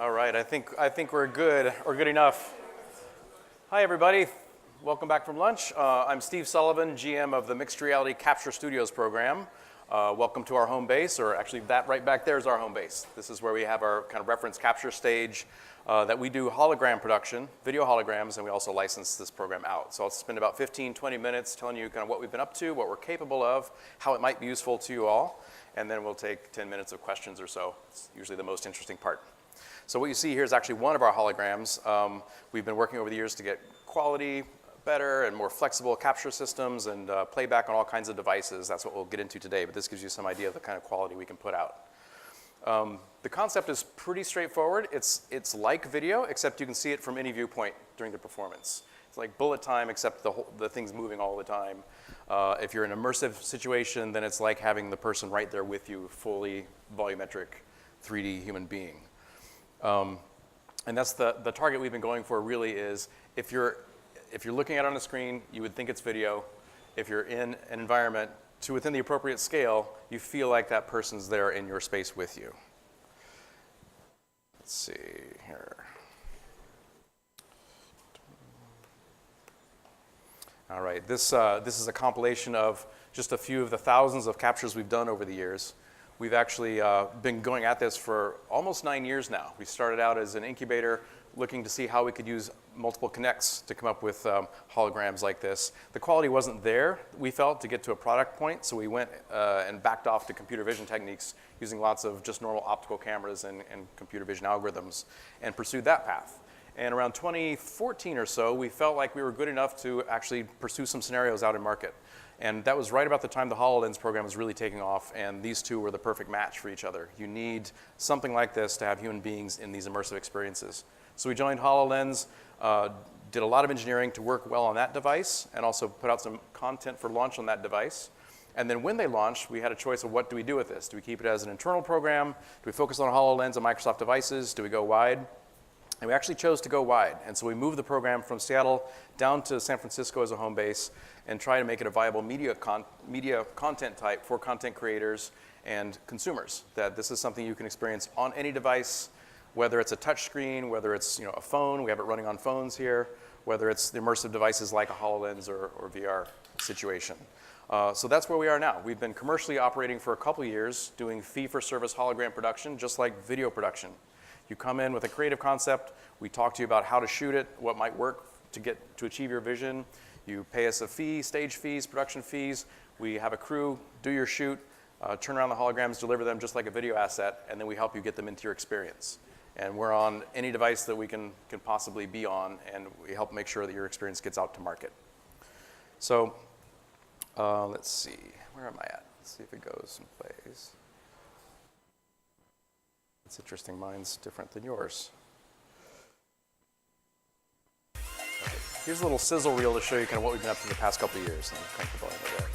All right, I think we're good, or good enough. Hi, everybody. Welcome back from lunch. I'm Steve Sullivan, GM of the Mixed Reality Capture Studios program. Welcome to our home base, or actually that right back there is our home base. This is where we have our kind of reference capture stage that we do hologram production, video holograms, and we also license this program out. So I'll spend about 15, 20 minutes telling you kind of what we've been up to, what we're capable of, how it might be useful to you all, and then we'll take 10 minutes of questions or so. It's usually the most interesting part. So what you see here is actually one of our holograms. We've been working over the years to get quality better and more flexible capture systems and playback on all kinds of devices. That's what we'll get into today, but this gives you some idea of the kind of quality we can put out. The concept is pretty straightforward. It's like video, except you can see it from any viewpoint during the performance. It's like bullet time, except the thing's moving all the time. If you're in an immersive situation, then it's like having the person right there with you, fully volumetric 3D human being. And that's the target we've been going for really is if you're looking at it on a screen, you would think it's video. If you're in an environment to within the appropriate scale, you feel like that person's there in your space with you. Let's see here. All right, this is a compilation of just a few of the thousands of captures we've done over the years. We've actually been going at this for almost 9 years now. We started out as an incubator looking to see how we could use multiple connects to come up with holograms like this. The quality wasn't there, we felt, to get to a product point, so we went and backed off to computer vision techniques using lots of just normal optical cameras and computer vision algorithms and pursued that path. And around 2014 or so, we felt like we were good enough to actually pursue some scenarios out in market. And that was right about the time the HoloLens program was really taking off, and these two were the perfect match for each other. You need something like this to have human beings in these immersive experiences. So we joined HoloLens, did a lot of engineering to work well on that device, and also put out some content for launch on that device. And then when they launched, we had a choice of what do we do with this? Do we keep it as an internal program? Do we focus on HoloLens and Microsoft devices? Do we go wide? And we actually chose to go wide. And so we moved the program from Seattle down to San Francisco as a home base and try to make it a viable media content type for content creators and consumers. That this is something you can experience on any device, whether it's a touch screen, whether it's a phone, we have it running on phones here, whether it's the immersive devices like a HoloLens or VR situation. So that's where we are now. We've been commercially operating for a couple years, doing fee-for-service hologram production, just like video production. You come in with a creative concept, we talk to you about how to shoot it, what might work to achieve your vision. You pay us a fee, stage fees, production fees. We have a crew, do your shoot, turn around the holograms, deliver them just like a video asset, and then we help you get them into your experience. And we're on any device that we can possibly be on, and we help make sure that your experience gets out to market. So let's see, where am I at? Let's see if it goes and plays. It's interesting, mine's different than yours. Okay. Here's a little sizzle reel to show you kind of what we've been up to the past couple of years. Let me crank the volume a bit.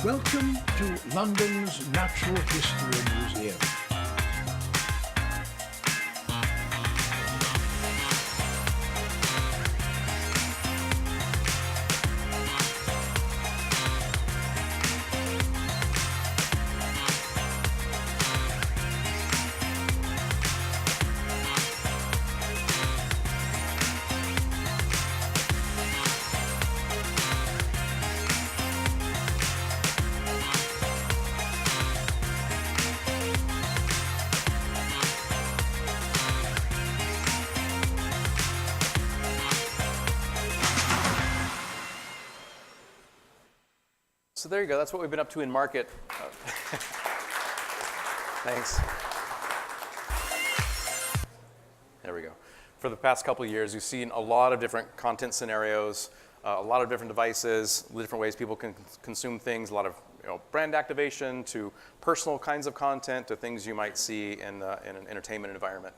Welcome to London's Natural History Museum. So there you go. That's what we've been up to in market. Thanks. There we go. For the past couple of years, you've seen a lot of different content scenarios, a lot of different devices, different ways people can consume things, a lot of brand activation to personal kinds of content to things you might see in an entertainment environment.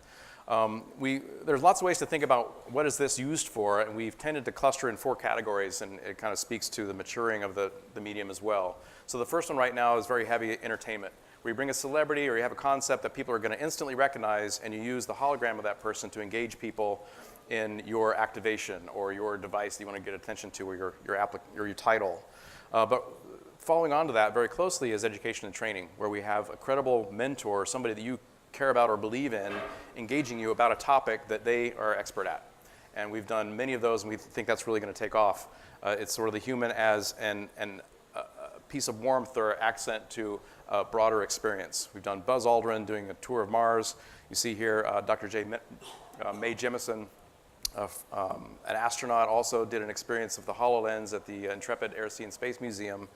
There's lots of ways to think about what is this used for, and we've tended to cluster in 4 categories, and it kind of speaks to the maturing of the medium as well. So the first one right now is very heavy entertainment, where you bring a celebrity or you have a concept that people are going to instantly recognize, and you use the hologram of that person to engage people in your activation or your device that you want to get attention to, or your title. But following on to that very closely is education and training, where we have a credible mentor, somebody that you care about or believe in, engaging you about a topic that they are expert at. And we've done many of those, and we think that's really going to take off. It's sort of the human as a piece of warmth or accent to a broader experience. We've done Buzz Aldrin doing a tour of Mars. You see here Dr. Mae Jemison, an astronaut, also did an experience of the HoloLens at the Intrepid Air, Sea, and Space Museum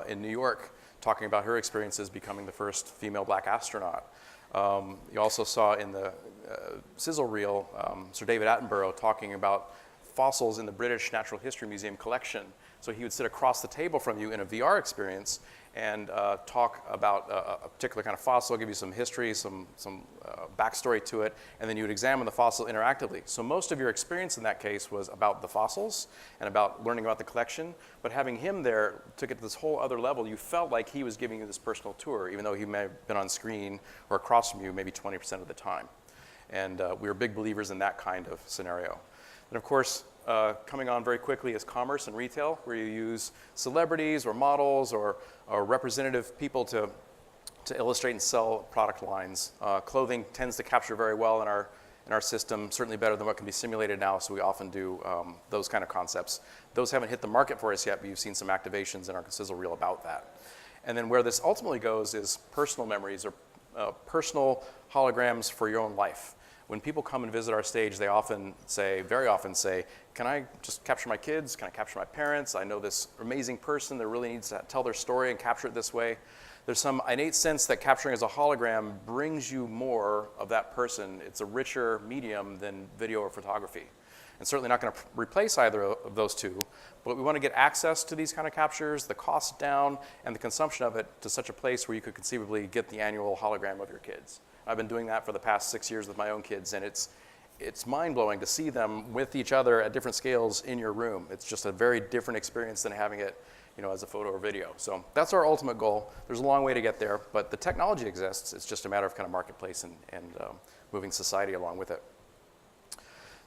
in New York, talking about her experiences becoming the first female black astronaut. You also saw in the sizzle reel Sir David Attenborough talking about fossils in the British Natural History Museum collection. So he would sit across the table from you in a VR experience and talk about a particular kind of fossil, give you some history, some backstory to it, and then you would examine the fossil interactively. So most of your experience in that case was about the fossils and about learning about the collection, but having him there took it to this whole other level. You felt like he was giving you this personal tour, even though he may have been on screen or across from you maybe 20% of the time. And we were big believers in that kind of scenario. And of course, coming on very quickly is commerce and retail, where you use celebrities or models or representative people to illustrate and sell product lines. Clothing tends to capture very well in our system, certainly better than what can be simulated now, so we often do those kind of concepts. Those haven't hit the market for us yet, but you've seen some activations in our sizzle reel about that. And then where this ultimately goes is personal memories or personal holograms for your own life. When people come and visit our stage, they very often say, can I just capture my kids? Can I capture my parents? I know this amazing person that really needs to tell their story and capture it this way. There's some innate sense that capturing as a hologram brings you more of that person. It's a richer medium than video or photography. And certainly not going to replace either of those two, but we want to get access to these kind of captures, the cost down, and the consumption of it to such a place where you could conceivably get the annual hologram of your kids. I've been doing that for the past 6 years with my own kids, and it's mind-blowing to see them with each other at different scales in your room. It's just a very different experience than having it, as a photo or video. So that's our ultimate goal. There's a long way to get there, but the technology exists. It's just a matter of kind of marketplace and moving society along with it.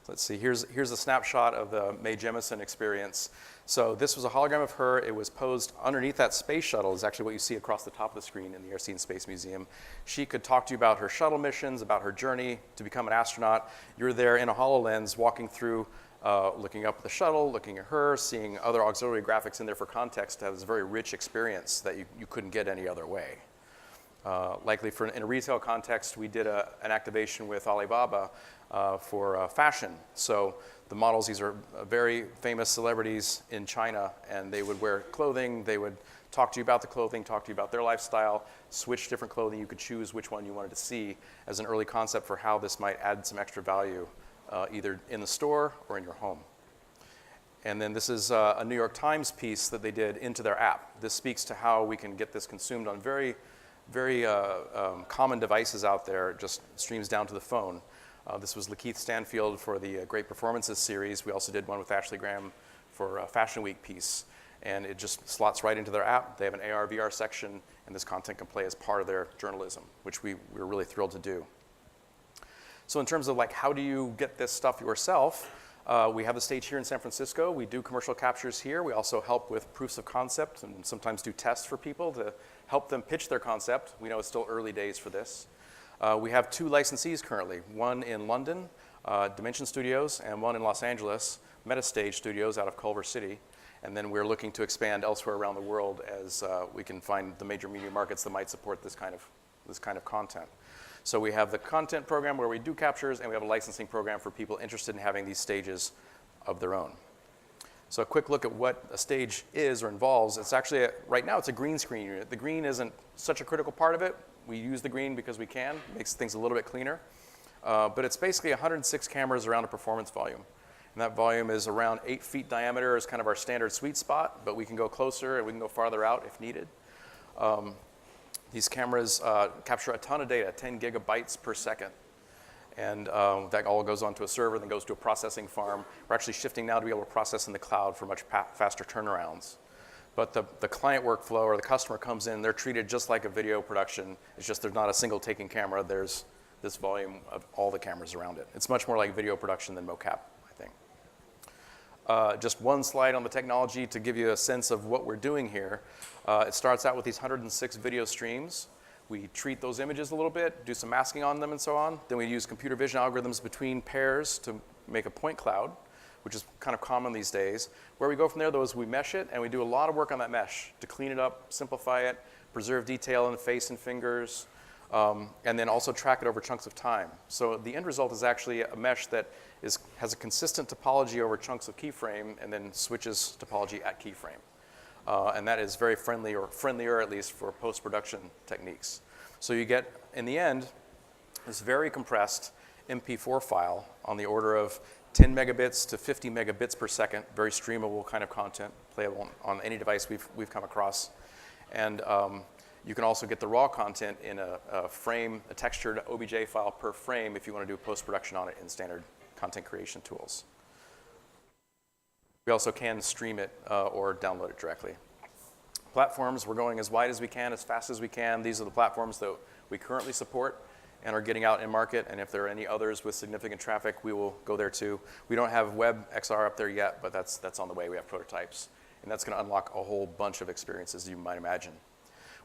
Let's see, here's a snapshot of the Mae Jemison experience. So this was a hologram of her. It was posed underneath that space shuttle, is actually what you see across the top of the screen in the Air, Sea, and Space Museum. She could talk to you about her shuttle missions, about her journey to become an astronaut. You're there in a HoloLens walking through, looking up at the shuttle, looking at her, seeing other auxiliary graphics in there for context to have this very rich experience that you couldn't get any other way. Likely in a retail context, we did an activation with Alibaba for fashion. So the models, these are very famous celebrities in China, and they would wear clothing. They would talk to you about the clothing, talk to you about their lifestyle, switch different clothing. You could choose which one you wanted to see as an early concept for how this might add some extra value, either in the store or in your home. And then this is a New York Times piece that they did into their app. This speaks to how we can get this consumed on very common devices out there. It just streams down to the phone. This was Lakeith Stanfield for the Great Performances series. We also did one with Ashley Graham for a Fashion Week piece. And it just slots right into their app. They have an AR, VR section, and this content can play as part of their journalism, which we're really thrilled to do. So in terms of how do you get this stuff yourself, we have the stage here in San Francisco. We do commercial captures here. We also help with proofs of concept and sometimes do tests for people to help them pitch their concept. We know it's still early days for this. We have 2 licensees currently, one in London, Dimension Studios, and one in Los Angeles, Metastage Studios out of Culver City. And then we're looking to expand elsewhere around the world as we can find the major media markets that might support this kind of content. So we have the content program where we do captures, and we have a licensing program for people interested in having these stages of their own. So a quick look at what a stage is or involves. It's actually, right now it's a green screen unit. The green isn't such a critical part of it. We use the green because we can. It makes things a little bit cleaner. But it's basically 106 cameras around a performance volume. And that volume is around 8 feet diameter is kind of our standard sweet spot, but we can go closer and we can go farther out if needed. These cameras capture a ton of data, 10 gigabytes per second. And that all goes onto a server, then goes to a processing farm. We're actually shifting now to be able to process in the cloud for much faster turnarounds. But the client workflow or the customer comes in, they're treated just like a video production. It's just there's not a single taking camera. There's this volume of all the cameras around it. It's much more like video production than mocap, I think. Just one slide on the technology to give you a sense of what we're doing here. It starts out with these 106 video streams. We treat those images a little bit, do some masking on them and so on. Then we use computer vision algorithms between pairs to make a point cloud, which is kind of common these days. Where we go from there, though, is we mesh it, and we do a lot of work on that mesh to clean it up, simplify it, preserve detail in the face and fingers, and then also track it over chunks of time. So the end result is actually a mesh that has a consistent topology over chunks of keyframe and then switches topology at keyframe. And that is very friendly, or friendlier at least, for post-production techniques. So you get, in the end, this very compressed MP4 file on the order of 10 megabits to 50 megabits per second, very streamable kind of content, playable on any device we've come across. And you can also get the raw content in a frame, a textured OBJ file per frame if you want to do post-production on it in standard content creation tools. We also can stream it or download it directly. Platforms, we're going as wide as we can, as fast as we can. These are the platforms that we currently support and are getting out in market. And if there are any others with significant traffic, we will go there too. We don't have WebXR up there yet, but that's on the way. We have prototypes. And that's going to unlock a whole bunch of experiences you might imagine.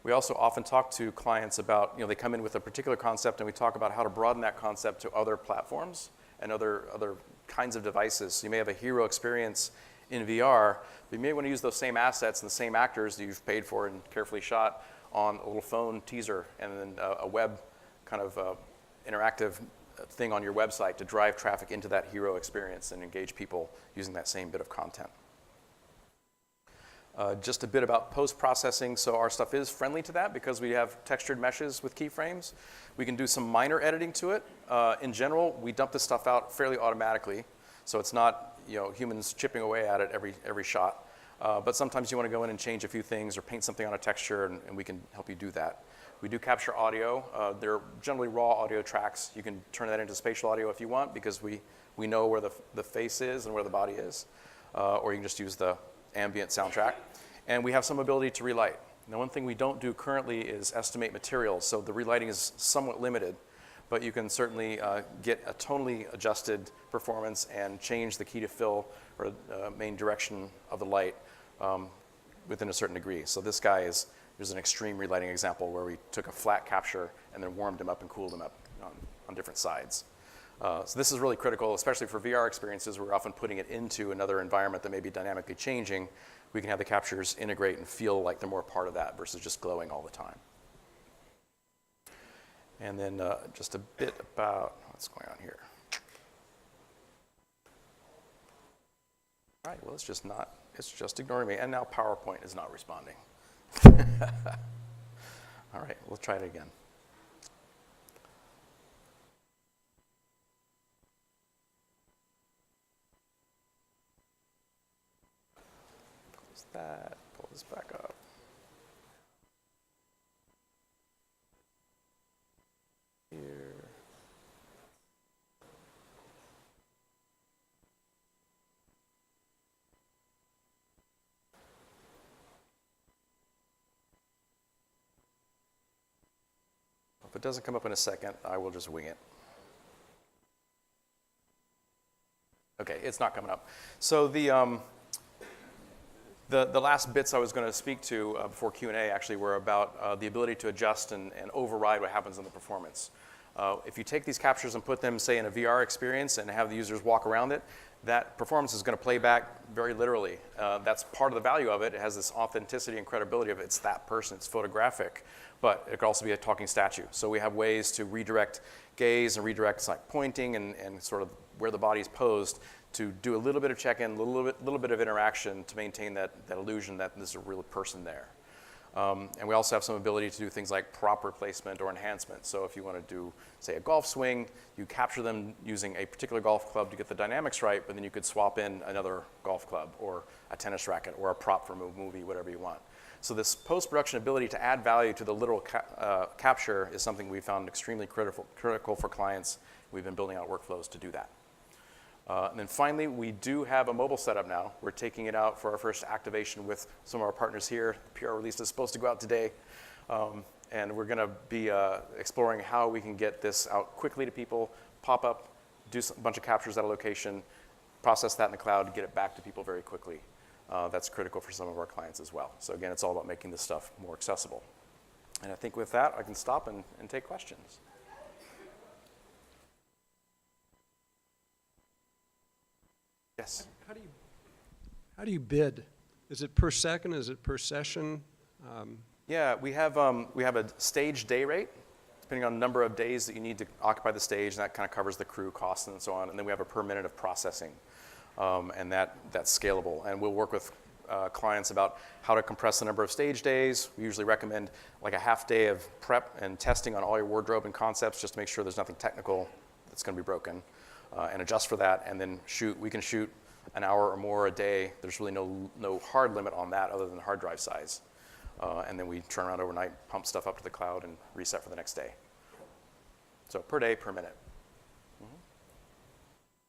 We also often talk to clients about, they come in with a particular concept and we talk about how to broaden that concept to other platforms and other kinds of devices. So you may have a hero experience in VR, but you may want to use those same assets and the same actors that you've paid for and carefully shot on a little phone teaser and then a web kind of interactive thing on your website to drive traffic into that hero experience and engage people using that same bit of content. Just a bit about post-processing. So our stuff is friendly to that because we have textured meshes with keyframes. We can do some minor editing to it. In general, we dump this stuff out fairly automatically. So it's not humans chipping away at it every shot. But sometimes you want to go in and change a few things or paint something on a texture, and we can help you do that. We do capture audio. They're generally raw audio tracks. You can turn that into spatial audio if you want because we know where the face is and where the body is. Or you can just use the ambient soundtrack. And we have some ability to relight. Now, one thing we don't do currently is estimate materials, so the relighting is somewhat limited, but you can certainly get a tonally adjusted performance and change the key to fill or main direction of the light within a certain degree. So this guy there's an extreme relighting example where we took a flat capture and then warmed him up and cooled him up on different sides. So this is really critical, especially for VR experiences. We're often putting it into another environment that may be dynamically changing. We can have the captures integrate and feel like they're more part of that versus just glowing all the time. And then just a bit about what's going on here. All right, well, it's just ignoring me. And now PowerPoint is not responding. All right, we'll try it again. That, pull this back up. Here. If it doesn't come up in a second, I will just wing it. Okay, it's not coming up. So the last bits I was going to speak to before Q&A actually were about the ability to adjust and override what happens in the performance. If you take these captures and put them, say, in a VR experience and have the users walk around it, that performance is going to play back very literally. That's part of the value of it. It has this authenticity and credibility of it's that person, it's photographic, but it could also be a talking statue. So we have ways to redirect gaze and redirect like pointing and sort of where the body is posed to do a little bit of check-in, a little bit of interaction to maintain that illusion that there's a real person there. And we also have some ability to do things like prop replacement or enhancement. So if you want to do, say, a golf swing, you capture them using a particular golf club to get the dynamics right, but then you could swap in another golf club or a tennis racket or a prop from a movie, whatever you want. So this post-production ability to add value to the literal capture is something we found extremely critical for clients. We've been building out workflows to do that. And then finally, we do have a mobile setup now. We're taking it out for our first activation with some of our partners here. The PR release is supposed to go out today. And we're going to be exploring how we can get this out quickly to people, pop up, do a bunch of captures at a location, process that in the cloud, get it back to people very quickly. That's critical for some of our clients as well. So again, it's all about making this stuff more accessible. And I think with that, I can stop and take questions. Yes. How do you bid? Is it per second? Is it per session? Yeah, we have a stage day rate, depending on the number of days that you need to occupy the stage, and that kind of covers the crew costs and so on. And then we have a per minute of processing, and that's scalable. And we'll work with clients about how to compress the number of stage days. We usually recommend like a half day of prep and testing on all your wardrobe and concepts, just to make sure there's nothing technical that's going to be broken. And adjust for that, and then shoot. We can shoot an hour or more a day. There's really no hard limit on that other than hard drive size. And then we turn around overnight, pump stuff up to the cloud, and reset for the next day. So per day, per minute.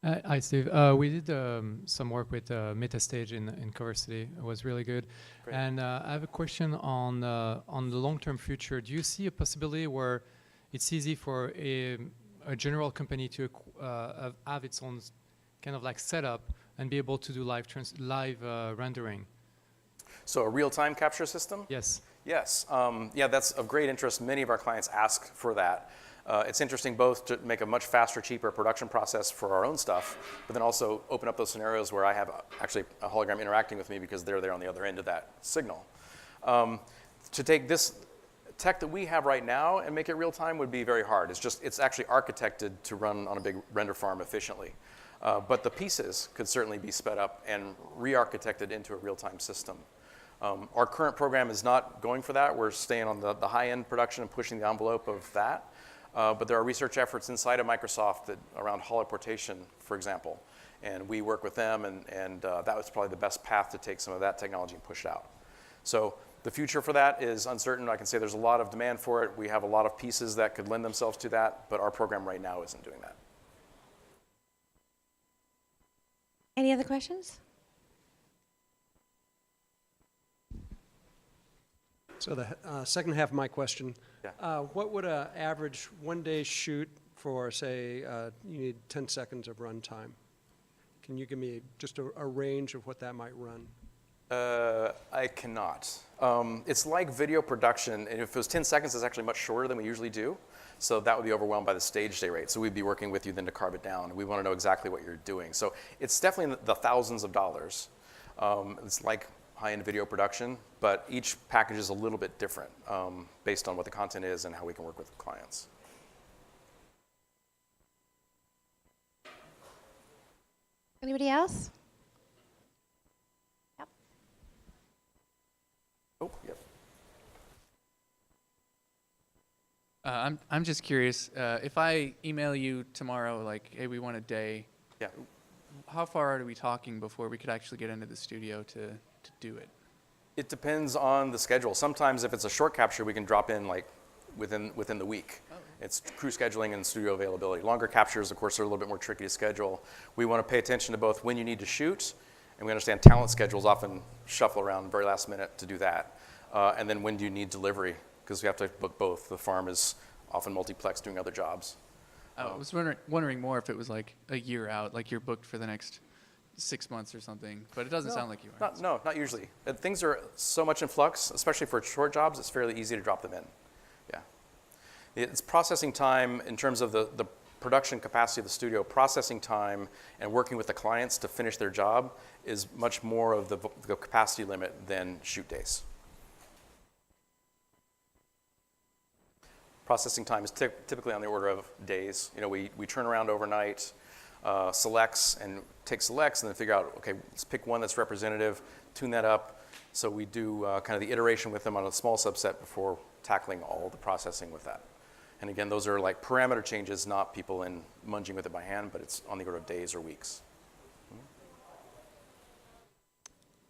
Hi, Steve. We did some work with MetaStage in Cover City. It was really good. Great. And I have a question on the long-term future. Do you see a possibility where it's easy for a general company to have its own kind of like setup and be able to do live rendering? So a real-time capture system? Yes. Yes. Yeah, that's of great interest. Many of our clients ask for that. It's interesting both to make a much faster, cheaper production process for our own stuff, but then also open up those scenarios where I have actually a hologram interacting with me because they're there on the other end of that signal. To take this tech that we have right now and make it real time would be very hard. It's actually architected to run on a big render farm efficiently. But the pieces could certainly be sped up and re-architected into a real-time system. Our current program is not going for that. We're staying on the high-end production and pushing the envelope of that. But there are research efforts inside of Microsoft around holoportation, for example. And we work with them, and that was probably the best path to take some of that technology and push it out. So the future for that is uncertain. I can say there's a lot of demand for it. We have a lot of pieces that could lend themselves to that, but our program right now isn't doing that. Any other questions? So the second half of my question, Yeah. what would an average one-day shoot for, say, you need 10 seconds of runtime? Can you give me just a range of what that might run? I cannot. It's like video production, and if it was 10 seconds, it's actually much shorter than we usually do. So that would be overwhelmed by the stage day rate. So we'd be working with you then to carve it down. We want to know exactly what you're doing. So it's definitely in the thousands of dollars. It's like high-end video production, but each package is a little bit different based on what the content is and how we can work with clients. Anybody else? Yep. Oh, yep. I'm just curious, if I email you tomorrow, like, hey, we want a day, Yeah. how far are we talking before we could actually get into the studio to do it? It depends on the schedule. Sometimes if it's a short capture, we can drop in like within the week. Oh. It's crew scheduling and studio availability. Longer captures, of course, are a little bit more tricky to schedule. We want to pay attention to both when you need to shoot, and we understand talent schedules often shuffle around very last minute to do that. And then when do you need delivery? Because we have to book both. The farm is often multiplex doing other jobs. I was wondering more if it was like a year out, like you're booked for the next 6 months or something, but it doesn't sound like you are. No, not usually. Things are so much in flux, especially for short jobs, it's fairly easy to drop them in. Yeah. It's processing time in terms of the production capacity of the studio. Processing time and working with the clients to finish their job is much more of the capacity limit than shoot days. Processing time is typically on the order of days. You know, we turn around overnight. selects and take selects and then figure out, okay, let's pick one that's representative, tune that up. So we do kind of the iteration with them on a small subset before tackling all the processing with that. And again, those are like parameter changes, not people in munging with it by hand, but it's on the order of days or weeks.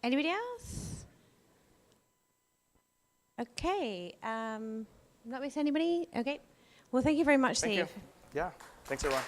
Anybody else? Okay. Not miss anybody? Okay. Well, thank you very much, Thank Steve. you. Yeah, thanks everyone.